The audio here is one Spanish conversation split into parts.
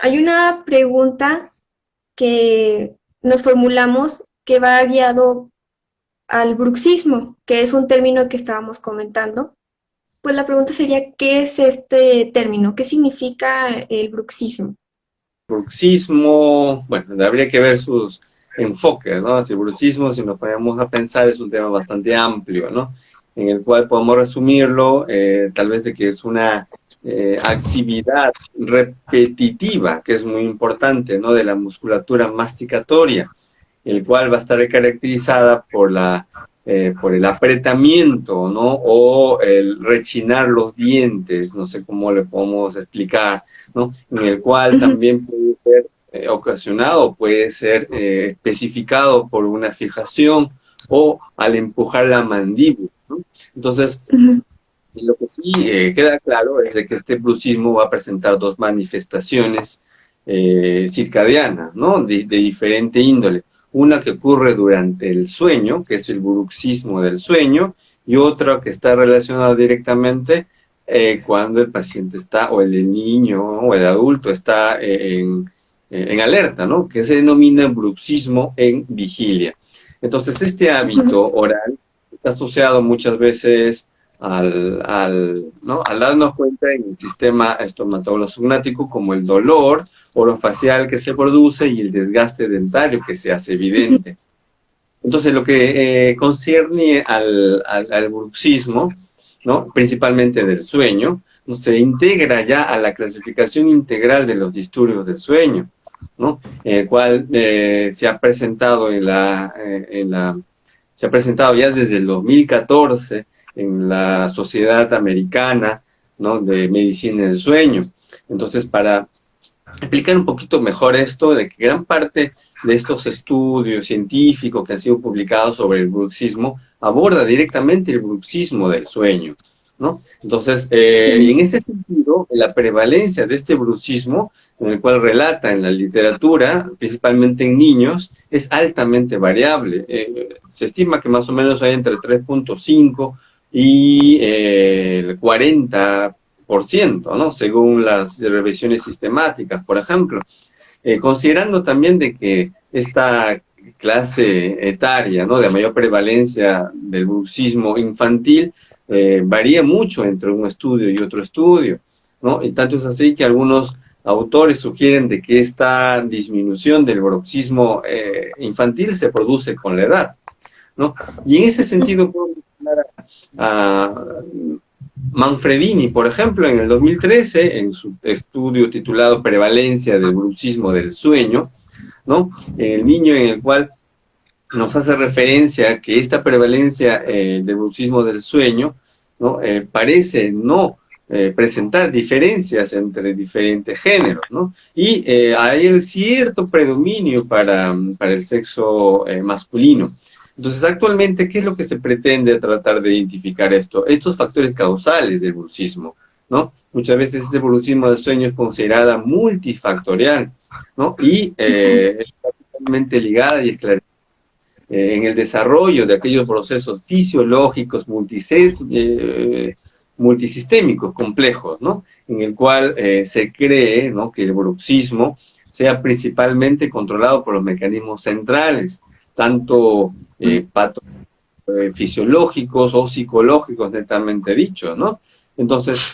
hay una pregunta que nos formulamos que va guiado al bruxismo, que es un término que estábamos comentando. Pues la pregunta sería, ¿qué es este término? ¿Qué significa el bruxismo? Bruxismo, bueno, habría que ver sus enfoques, ¿no? Si el bruxismo, si nos ponemos a pensar, es un tema bastante amplio, ¿no? En el cual podemos resumirlo, tal vez de que es una actividad repetitiva, que es muy importante, ¿no? De la musculatura masticatoria, el cual va a estar caracterizada por el apretamiento, ¿no? O el rechinar los dientes, no sé cómo le podemos explicar, ¿no? En el cual Ujú, también puede ser ocasionado, puede ser especificado por una fijación o al empujar la mandíbula, ¿no? Entonces, ujú, lo que sí queda claro es de que este bruxismo va a presentar dos manifestaciones circadianas, ¿no? De diferente índole. Una que ocurre durante el sueño, que es el bruxismo del sueño, y otra que está relacionada directamente cuando el paciente está, o el niño, o el adulto está en alerta, ¿no? Que se denomina bruxismo en vigilia. Entonces, este ujú. hábito oral está asociado muchas veces ¿no? Al darnos cuenta en el sistema estomatolognático como el dolor orofacial que se produce y el desgaste dentario que se hace evidente. Entonces, lo que concierne al bruxismo, ¿no? Principalmente del sueño, ¿no? Se integra ya a la clasificación integral de los disturbios del sueño, ¿no? El cual se ha presentado se ha presentado ya desde el 2014 en la Sociedad Americana, ¿no? De Medicina del Sueño. Entonces, para explicar un poquito mejor esto, de que gran parte de estos estudios científicos que han sido publicados sobre el bruxismo aborda directamente el bruxismo del sueño, ¿no? Entonces, y en Sí. ese sentido, la prevalencia de este bruxismo, en el cual relata en la literatura, principalmente en niños, es altamente variable. Se estima que más o menos hay entre 3,5 y el 40%, ¿no? Según las revisiones sistemáticas, por ejemplo. Considerando también de que esta clase etaria, ¿no? De mayor prevalencia del bruxismo infantil varía mucho entre un estudio y otro estudio, ¿no? Y tanto es así que algunos autores sugieren de que esta disminución del bruxismo infantil se produce con la edad, ¿no? Y en ese sentido puedo mencionar a Manfredini, por ejemplo, en el 2013, en su estudio titulado Prevalencia del bruxismo del sueño, ¿no? El niño en el cual nos hace referencia a que esta prevalencia del bruxismo del sueño, ¿no? Parece no presentar diferencias entre diferentes géneros, ¿no? Y hay cierto predominio para el sexo masculino. Entonces, actualmente, ¿qué es lo que se pretende tratar de identificar esto? Estos factores causales del bruxismo, ¿no? Muchas veces este bruxismo del sueño es considerada multifactorial, ¿no? Y está totalmente ligada y esclarecida en el desarrollo de aquellos procesos fisiológicos multisistémicos complejos, ¿no? En el cual se cree, ¿no? Que el bruxismo sea principalmente controlado por los mecanismos centrales, tanto fisiológicos o psicológicos netamente dichos, ¿no? Entonces,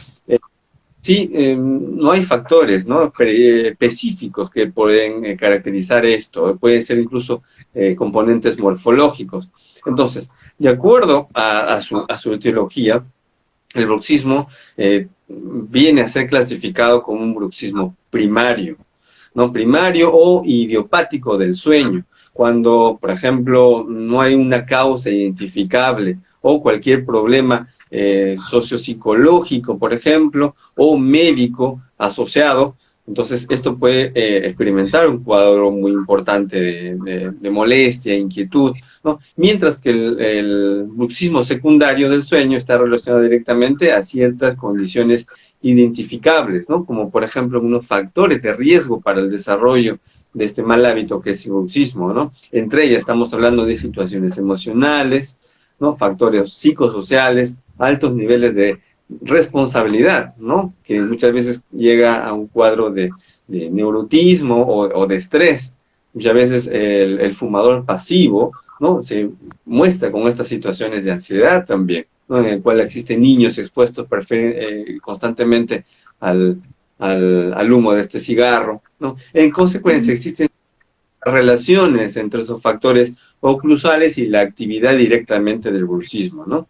sí, no hay factores, ¿no? Específicos que pueden caracterizar esto, pueden ser incluso componentes morfológicos. Entonces, de acuerdo a su etiología, el bruxismo viene a ser clasificado como un bruxismo primario, ¿no? Primario o idiopático del sueño, cuando, por ejemplo, no hay una causa identificable o cualquier problema sociopsicológico, por ejemplo, o médico asociado. Entonces, esto puede experimentar un cuadro muy importante de molestia, inquietud, ¿no? Mientras que el bruxismo secundario del sueño está relacionado directamente a ciertas condiciones identificables, ¿no? Como por ejemplo unos factores de riesgo para el desarrollo de este mal hábito que es el bruxismo, ¿no? Entre ellas estamos hablando de situaciones emocionales, ¿no? Factores psicosociales, altos niveles responsabilidad, ¿no? Que muchas veces llega a un cuadro de neurotismo o de estrés. Muchas veces el fumador pasivo, ¿no? Se muestra con estas situaciones de ansiedad también, ¿no? En el cual existen niños expuestos constantemente al, al humo de este cigarro, ¿no? En consecuencia, existen relaciones entre esos factores oclusales y la actividad directamente del bruxismo, ¿no?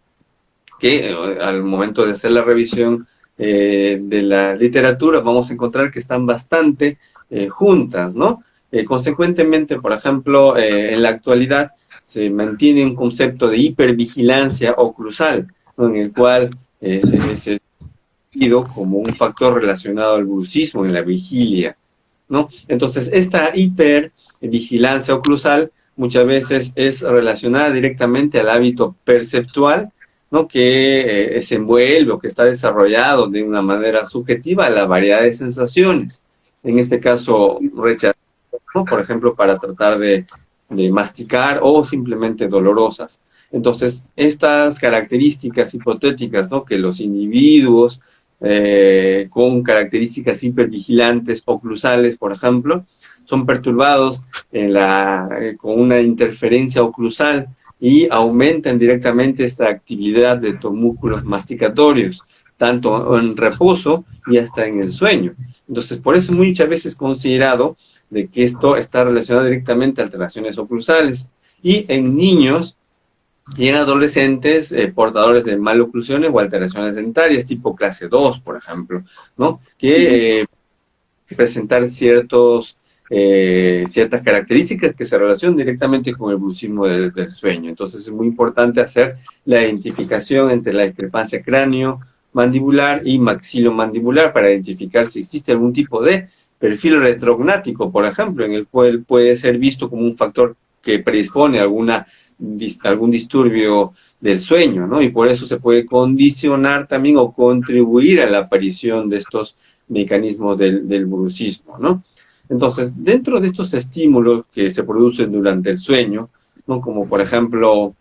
Que al momento de hacer la revisión de la literatura vamos a encontrar que están bastante juntas, ¿no? Consecuentemente, por ejemplo, en la actualidad se mantiene un concepto de hipervigilancia oclusal, ¿no? En el cual se como un factor relacionado al bruxismo en la vigilia, ¿no? Entonces, esta hipervigilancia oclusal muchas veces es relacionada directamente al hábito perceptual, ¿no? Que se envuelve o que está desarrollado de una manera subjetiva a la variedad de sensaciones. En este caso, rechazo, ¿no? Por ejemplo, para tratar de masticar o simplemente dolorosas. Entonces, estas características hipotéticas, ¿no? Que los individuos con características hipervigilantes oclusales, por ejemplo, son perturbados con una interferencia oclusal y aumentan directamente esta actividad de los músculos masticatorios, tanto en reposo y hasta en el sueño. Entonces, por eso muchas veces considerado de que esto está relacionado directamente a alteraciones oclusales. Y en niños y en adolescentes portadores de maloclusiones o alteraciones dentarias, tipo clase 2, por ejemplo, ¿no? Que presentar ciertas características que se relacionan directamente con el bruxismo del sueño. Entonces es muy importante hacer la identificación entre la discrepancia cráneo-mandibular y maxilomandibular para identificar si existe algún tipo de perfil retrognático, por ejemplo, en el cual puede ser visto como un factor que predispone a algún disturbio del sueño, ¿no? Y por eso se puede condicionar también o contribuir a la aparición de estos mecanismos del bruxismo, ¿no? Entonces, dentro de estos estímulos que se producen durante el sueño, ¿no? Como por ejemplo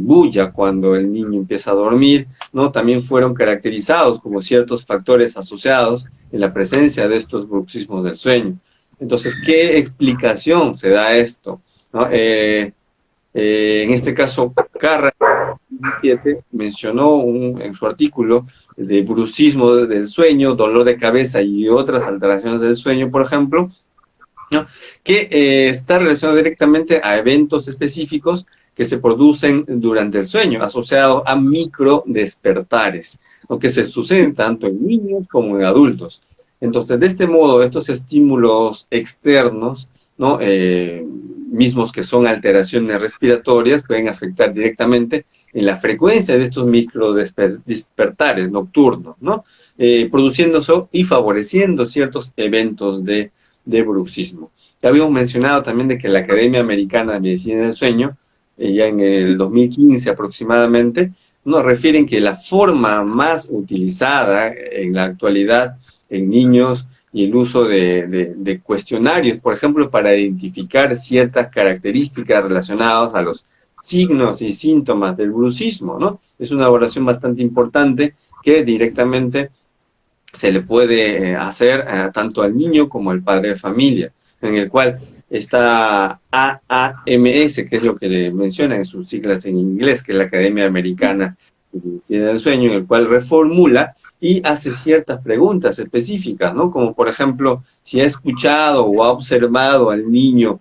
bulla cuando el niño empieza a dormir, ¿no? También fueron caracterizados como ciertos factores asociados en la presencia de estos bruxismos del sueño. Entonces, ¿qué explicación se da a esto? ¿No? En este caso, Carra 2007 mencionó en su artículo de bruxismo del sueño, dolor de cabeza y otras alteraciones del sueño, por ejemplo, ¿no? Que está relacionado directamente a eventos específicos que se producen durante el sueño, asociados a microdespertares, ¿no? Que se suceden tanto en niños como en adultos. Entonces, de este modo, estos estímulos externos, ¿no? Mismos que son alteraciones respiratorias, pueden afectar directamente en la frecuencia de estos microdespertares nocturnos, ¿no? Produciéndose y favoreciendo ciertos eventos de bruxismo. Ya habíamos mencionado también de que la Academia Americana de Medicina del Sueño, ya en el 2015 aproximadamente, nos refieren que la forma más utilizada en la actualidad en niños y el uso de cuestionarios, por ejemplo, para identificar ciertas características relacionadas a los signos y síntomas del bruxismo, ¿no? Es una evaluación bastante importante que directamente se le puede hacer tanto al niño como al padre de familia, en el cual está AAMS, que es lo que le menciona en sus siglas en inglés, que es la Academia Americana de Medicina del Sueño, en el cual reformula y hace ciertas preguntas específicas, ¿no? Como por ejemplo, si ha escuchado o ha observado al niño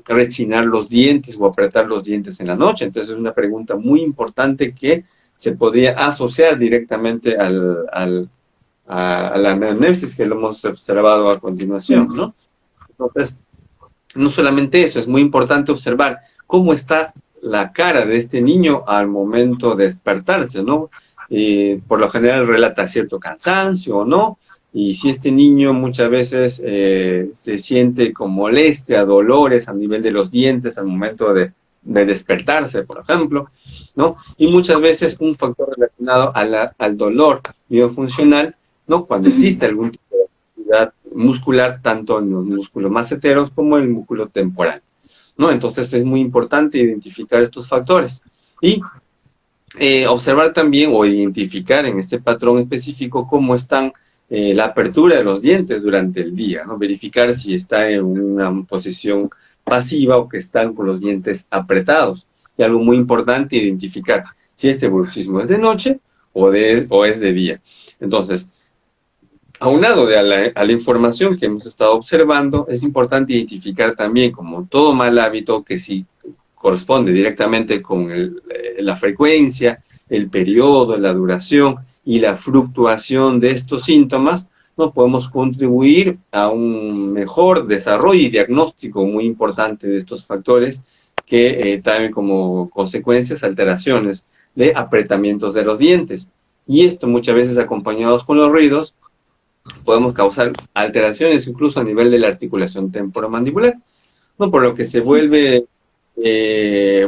rechinar los dientes o apretar los dientes en la noche. Entonces es una pregunta muy importante que se podría asociar directamente a la anamnesis que lo hemos observado a continuación, ¿no? Entonces, no solamente eso, es muy importante observar cómo está la cara de este niño al momento de despertarse, ¿no? Por lo general relata cierto cansancio o no, y si este niño muchas veces se siente con molestia, dolores a nivel de los dientes al momento de despertarse, por ejemplo, ¿no? Y muchas veces un factor relacionado al dolor miofuncional, ¿no? Cuando existe algún tipo de actividad muscular, tanto en los músculos maceteros como en el músculo temporal, ¿no? Entonces es muy importante identificar estos factores. Y Observar también o identificar en este patrón específico cómo están la apertura de los dientes durante el día, ¿no? Verificar si está en una posición pasiva o que están con los dientes apretados. Y algo muy importante, identificar si este bruxismo es de noche o es de día. Entonces, aunado a la información que hemos estado observando, es importante identificar también, como todo mal hábito, que si corresponde directamente con la frecuencia, el periodo, la duración y la fluctuación de estos síntomas, no podemos contribuir a un mejor desarrollo y diagnóstico muy importante de estos factores que traen como consecuencias alteraciones de apretamientos de los dientes. Y esto muchas veces acompañados con los ruidos, podemos causar alteraciones incluso a nivel de la articulación temporomandibular, ¿no? Por lo que se Sí. vuelve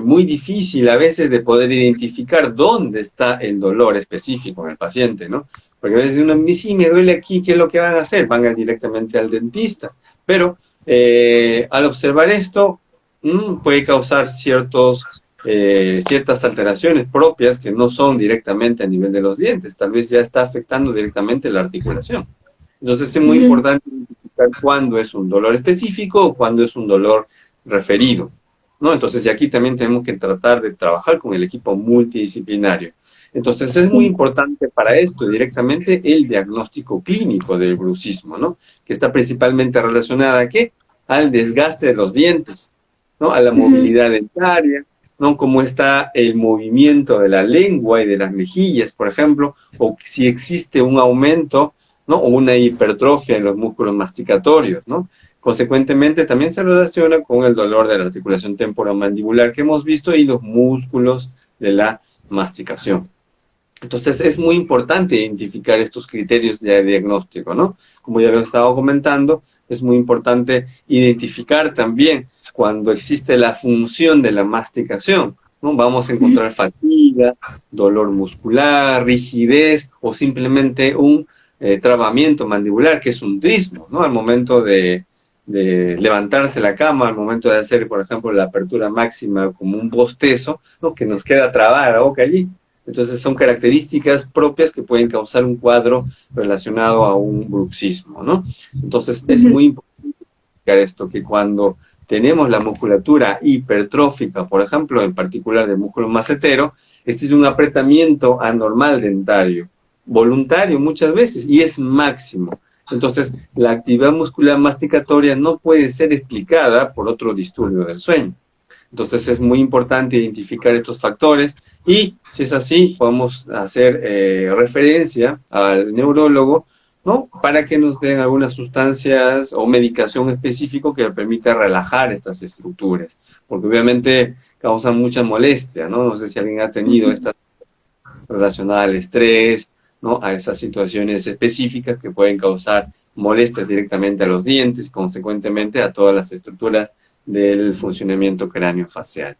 muy difícil a veces de poder identificar dónde está el dolor específico en el paciente, ¿no? Porque a veces uno dice, sí, me duele aquí, ¿qué es lo que van a hacer? Van a ir directamente al dentista. Pero al observar esto, puede causar ciertas alteraciones propias que no son directamente a nivel de los dientes, tal vez ya está afectando directamente la articulación. Entonces es muy Ujú. importante identificar cuándo es un dolor específico o cuándo es un dolor referido, ¿no? Entonces, y aquí también tenemos que tratar de trabajar con el equipo multidisciplinario. Entonces, es muy Sí. importante para esto directamente el diagnóstico clínico del bruxismo, ¿no? Que está principalmente relacionada ¿a qué? Al desgaste de los dientes, ¿no? A la Ujú. movilidad dentaria, ¿no? Cómo está el movimiento de la lengua y de las mejillas, por ejemplo, o si existe un aumento, ¿no? O una hipertrofia en los músculos masticatorios, ¿no? Consecuentemente, también se relaciona con el dolor de la articulación temporomandibular que hemos visto y los músculos de la masticación. Entonces, es muy importante identificar estos criterios de diagnóstico, ¿no? Como ya lo he estado comentando, es muy importante identificar también cuando existe la función de la masticación, ¿no? Vamos a Ujú. encontrar fatiga, dolor muscular, rigidez o simplemente un trabamiento mandibular, que es un trismo, ¿no? Al momento de levantarse la cama, al momento de hacer, por ejemplo, la apertura máxima como un bostezo, ¿no? Que nos queda trabada la boca allí. Entonces son características propias que pueden causar un cuadro relacionado a un bruxismo, ¿no? Entonces es Ujú. muy importante esto, que cuando tenemos la musculatura hipertrófica, por ejemplo, en particular del músculo macetero, este es un apretamiento anormal dentario, voluntario muchas veces, y es máximo. Entonces, la actividad muscular masticatoria no puede ser explicada por otro disturbio del sueño. Entonces es muy importante identificar estos factores y si es así, podemos hacer referencia al neurólogo, ¿no? Para que nos den algunas sustancias o medicación específico que permita relajar estas estructuras, porque obviamente causan mucha molestia, ¿no? No sé si alguien ha tenido Ujú. esta relacionada al estrés, ¿no? A esas situaciones específicas que pueden causar molestias directamente a los dientes, consecuentemente a todas las estructuras del funcionamiento cráneo-facial.